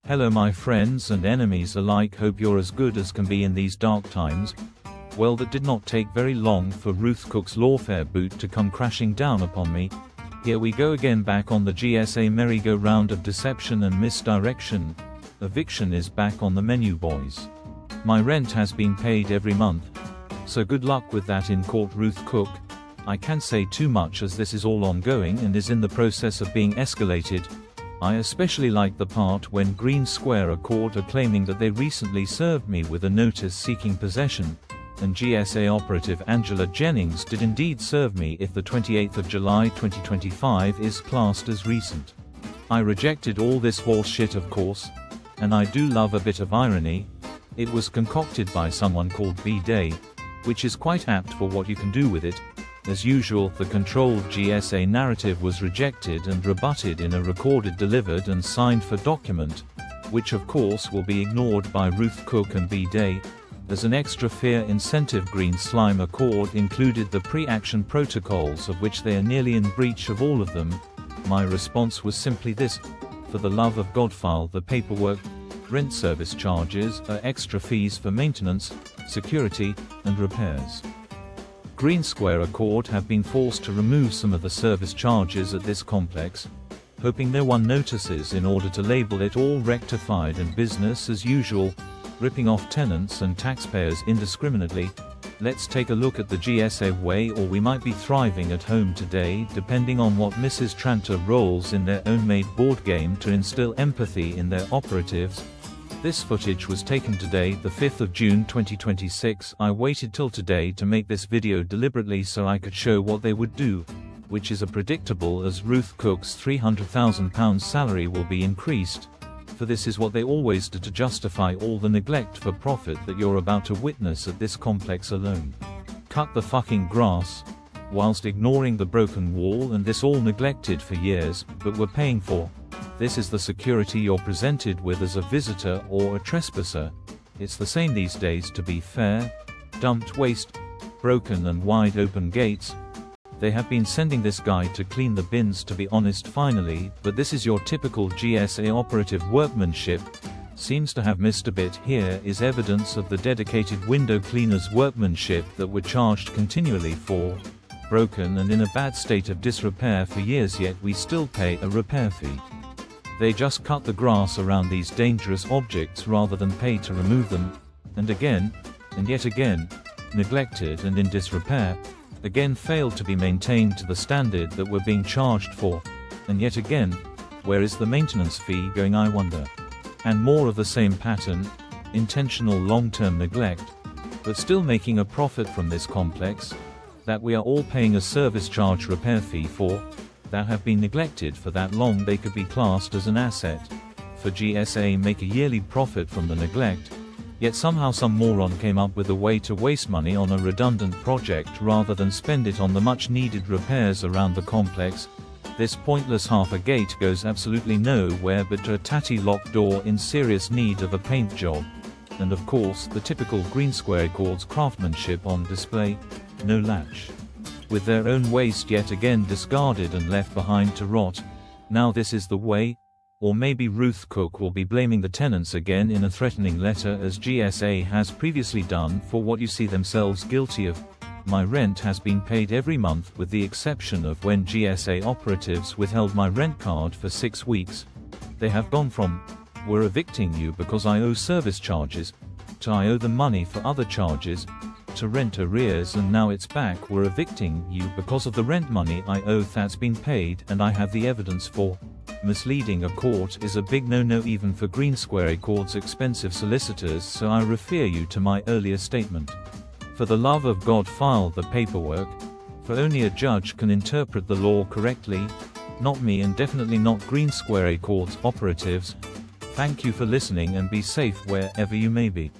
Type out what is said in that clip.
Hello my friends and enemies alike, hope you're as good as can be in these dark times. Well, that did not take very long for Ruth Cook's lawfare boot to come crashing down upon me. Here we go again, back on the GSA merry-go-round of deception and misdirection. Eviction is back on the menu, boys. My rent has been paid every month, so good luck with that in court, Ruth Cook. I can't say too much as this is all ongoing and is in the process of being escalated. I especially like the part when Green Square Accord are claiming that they recently served me with a notice seeking possession, and GSA operative Angela Jennings did indeed serve me if the 28th of July 2025 is classed as recent. I rejected all this horse shit, of course, and I do love a bit of irony. It was concocted by someone called B-Day, which is quite apt for what you can do with it. As usual, the controlled GSA narrative was rejected and rebutted in a recorded, delivered and signed for document, which of course will be ignored by Ruth Cook and B-Day. As an extra fear incentive, Green Slime Accord included the pre-action protocols, of which they are nearly in breach of all of them. My response was simply this: for the love of God, file the paperwork. Rent service charges are extra fees for maintenance, security, and repairs. Green Square Accord have been forced to remove some of the service charges at this complex, hoping no one notices in order to label it all rectified and business as usual, ripping off tenants and taxpayers indiscriminately. Let's take a look at the GSA way, or we might be thriving at home today, depending on what Mrs. Tranter rolls in their own made board game to instill empathy in their operatives. This footage was taken today, the 5th of June 2026. I waited till today to make this video deliberately so I could show what they would do, which is predictable, as Ruth Cook's £300,000 salary will be increased. For this is what they always do to justify all the neglect for profit that you're about to witness at this complex alone. Cut the fucking grass, whilst ignoring the broken wall, and this all neglected for years, but we're paying for. This is the security you're presented with as a visitor or a trespasser. It's the same these days, to be fair. Dumped waste, broken and wide open gates. They have been sending this guy to clean the bins, to be honest, finally, but this is your typical GSA operative workmanship. Seems to have missed a bit. Here is evidence of the dedicated window cleaners' workmanship that were charged continually for. Broken and in a bad state of disrepair for years, yet we still pay a repair fee. They just cut the grass around these dangerous objects rather than pay to remove them. And again, and yet again, neglected and in disrepair. Again, failed to be maintained to the standard that we're being charged for. And yet again, where is the maintenance fee going, I wonder? And more of the same pattern, intentional long-term neglect, but still making a profit from this complex, that we are all paying a service charge repair fee for, that have been neglected for that long they could be classed as an asset. For GSA make a yearly profit from the neglect, yet somehow some moron came up with a way to waste money on a redundant project rather than spend it on the much needed repairs around the complex. This pointless half a gate goes absolutely nowhere but to a tatty locked door in serious need of a paint job. And of course the typical Green Square Accord's craftsmanship on display. No latch. With their own waste yet again discarded and left behind to rot. Now this is the way? Or maybe Ruth Cook will be blaming the tenants again in a threatening letter, as GSA has previously done, for what you see themselves guilty of. My rent has been paid every month with the exception of when GSA operatives withheld my rent card for 6 weeks. They have gone from, "We're evicting you because I owe service charges," to "I owe them money for other charges," to rent arrears, and now it's back, "We're evicting you because of the rent money I owe that's been paid and I have the evidence for." Misleading a court is a big no-no even for Green Square Accord's expensive solicitors, so I refer you to my earlier statement. For the love of God, file the paperwork, for only a judge can interpret the law correctly, not me, and definitely not Green Square Accord's operatives. Thank you for listening and be safe wherever you may be.